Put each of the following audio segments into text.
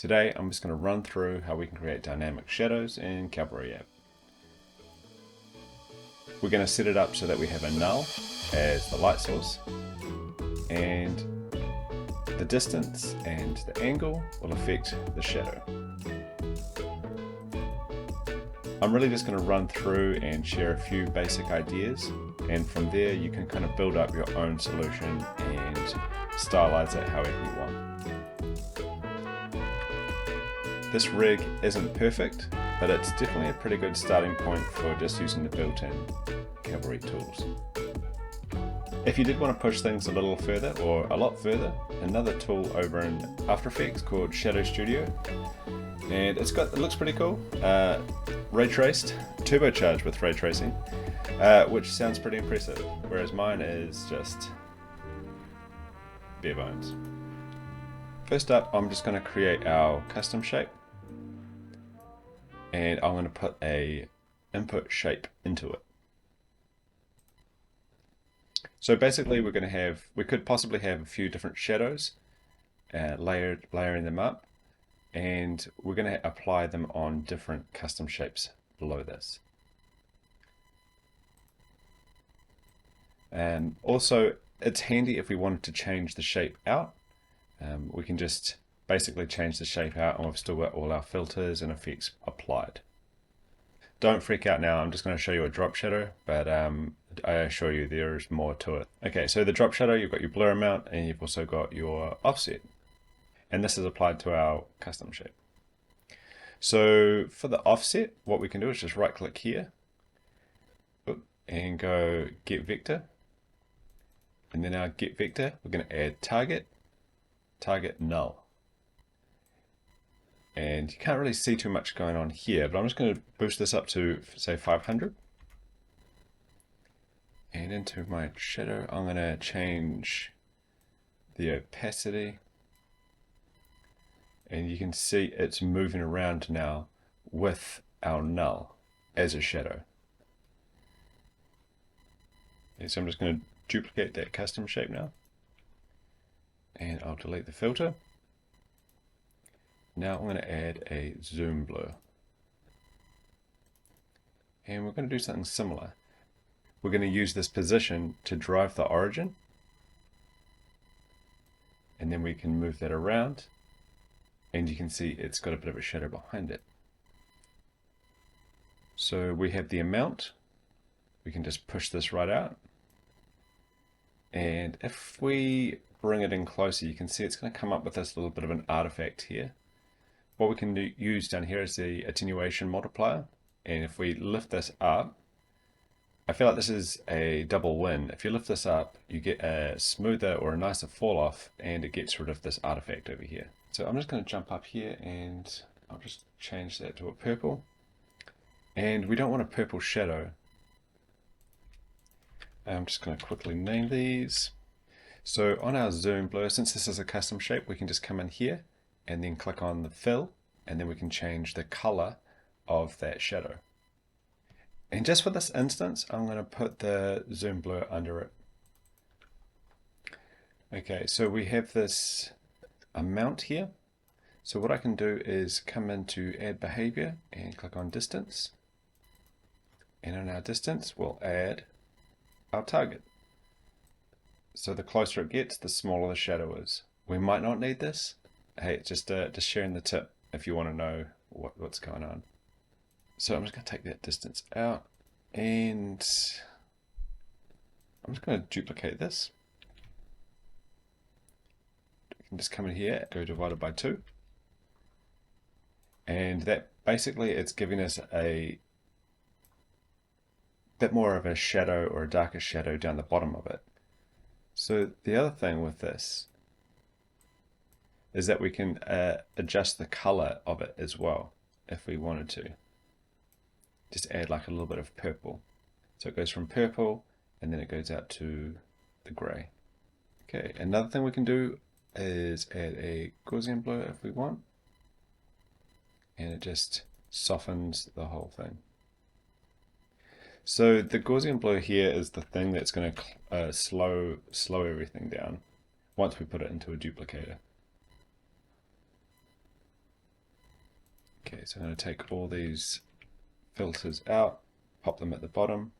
Today I'm just going to run through how we can create dynamic shadows in Cavalry app. We're going to set it up so that we have a null as the light source, and the distance and the angle will affect the shadow. I'm really just going to run through and share a few basic ideas, and from there you can kind of build up your own solution and stylize it however you want. This rig isn't perfect, but it's definitely a pretty good starting point for just using the built-in Cavalry tools. If you did want to push things a little further, or a lot further, another tool over in After Effects called Shadow Studio, and it looks pretty cool. Ray traced, turbocharged with ray tracing, which sounds pretty impressive, whereas mine is just bare bones. First up, I'm just going to create our custom shape, and I'm going to put a input shape into it. So basically we could possibly have a few different shadows, layering them up, and we're going to apply them on different custom shapes below this. And also it's handy if we wanted to change the shape out. We can just basically change the shape out and we've still got all our filters and effects applied. Don't freak out now, I'm just going to show you a drop shadow, but I assure you there's more to it. Okay, so the drop shadow, you've got your blur amount and you've also got your offset. And this is applied to our custom shape. So for the offset, what we can do is just right click here and go get vector. And then our get vector, we're going to add target null. And you can't really see too much going on here, but I'm just going to boost this up to say 500. And into my shadow, I'm going to change the opacity. And you can see it's moving around now with our null as a shadow. And so I'm just going to duplicate that custom shape now. And I'll delete the filter. Now I'm going to add a zoom blur. And we're going to do something similar. We're going to use this position to drive the origin. And then we can move that around. And you can see it's got a bit of a shadow behind it. So we have the amount. We can just push this right out. And if we bring it in closer, you can see it's going to come up with this little bit of an artifact here. What we can use down here is the attenuation multiplier. And if we lift this up, I feel like this is a double win. If you lift this up, you get a smoother or a nicer fall off, and it gets rid of this artifact over here. So I'm just going to jump up here and I'll just change that to a purple. And we don't want a purple shadow. I'm just going to quickly name these. So on our zoom blur, since this is a custom shape, we can just come in here and then click on the fill, and then we can change the color of that shadow. And just for this instance, I'm going to put the zoom blur under it. Okay, so we have this amount here. So what I can do is come into add behavior and click on distance. And in our distance, we'll add our target. So the closer it gets, the smaller the shadow is. We might not need this. Hey, it's just sharing the tip if you want to know what's going on. So I'm just going to take that distance out, and I'm just going to duplicate this. We can just come in here, go divided by 2. And that basically it's giving us a bit more of a shadow or a darker shadow down the bottom of it. So the other thing with this is that we can adjust the color of it as well if we wanted to. Just add like a little bit of purple. So it goes from purple and then it goes out to the gray. Okay, another thing we can do is add a Gaussian blur if we want. And it just softens the whole thing. So the Gaussian blur here is the thing that's going to slow everything down once we put it into a duplicator. Okay, so I'm going to take all these filters out, pop them at the bottom,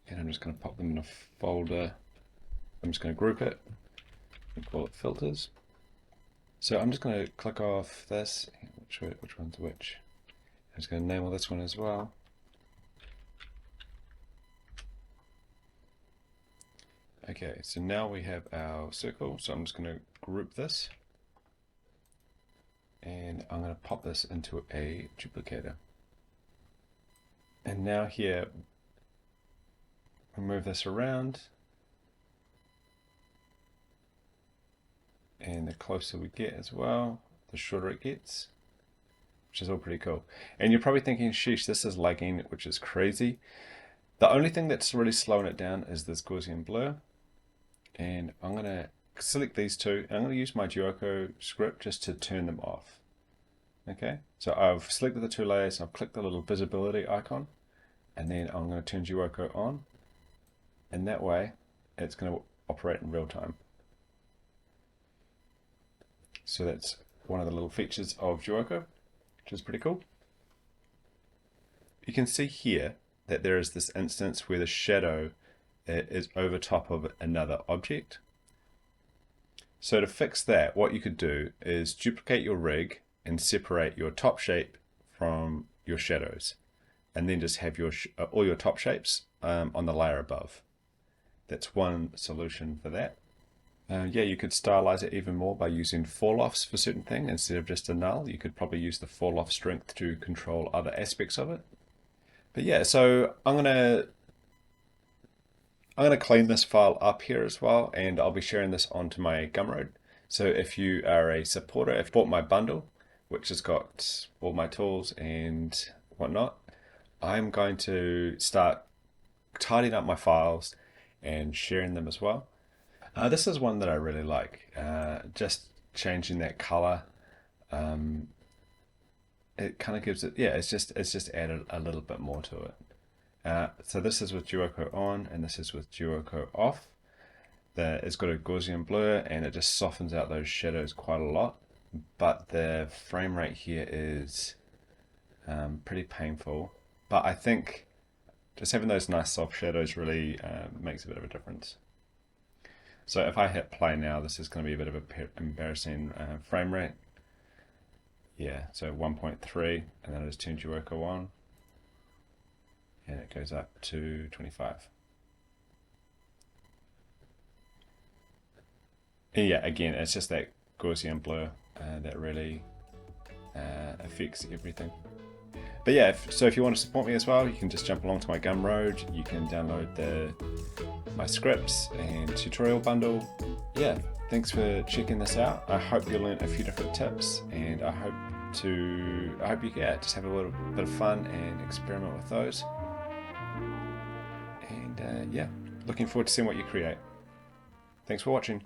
and I'm just going to pop them in a folder. I'm just going to group it and call it filters. So I'm just going to click off this, which one's which. I'm just going to name all this one as well. Okay, so now we have our circle, so I'm just going to group this, and I'm going to pop this into a duplicator. And now here, we'll move this around, and the closer we get as well, the shorter it gets, which is all pretty cool. And you're probably thinking, sheesh, this is lagging, which is crazy. The only thing that's really slowing it down is this Gaussian blur. And I'm going to select these two, and I'm going to use my Duoco script just to turn them off. Okay, so I've selected the two layers, I've clicked the little visibility icon, and then I'm going to turn Duoco on, and that way it's going to operate in real time. So that's one of the little features of Duoco, which is pretty cool. You can see here that there is this instance where the shadow is over top of another object. So to fix that, what you could do is duplicate your rig and separate your top shape from your shadows, and then just have your all your top shapes on the layer above. That's one solution for that. Yeah, you could stylize it even more by using fall-offs for certain things instead of just a null. You could probably use the fall-off strength to control other aspects of it. But yeah, so I'm gonna clean this file up here as well, and I'll be sharing this onto my Gumroad. So if you are a supporter, if you bought my bundle, which has got all my tools and whatnot, I'm going to start tidying up my files and sharing them as well. This is one that I really like, just changing that color. It kind of gives it, yeah, it's just added a little bit more to it. So this is with Duoco on, and this is with Duoco off. It's got a Gaussian blur, and it just softens out those shadows quite a lot. But the frame rate here is pretty painful. But I think just having those nice soft shadows really makes a bit of a difference. So if I hit play now, this is going to be a bit of an embarrassing frame rate. Yeah, so 1.3, and then I just turn Duoco on, and it goes up to 25. And yeah, again, it's just that Gaussian blur that really affects everything. But yeah, so if you want to support me as well, you can just jump along to my Gumroad. You can download my scripts and tutorial bundle. Yeah, thanks for checking this out. I hope you learned a few different tips, and I hope you just have a little bit of fun and experiment with those. And yeah, looking forward to seeing what you create. Thanks for watching.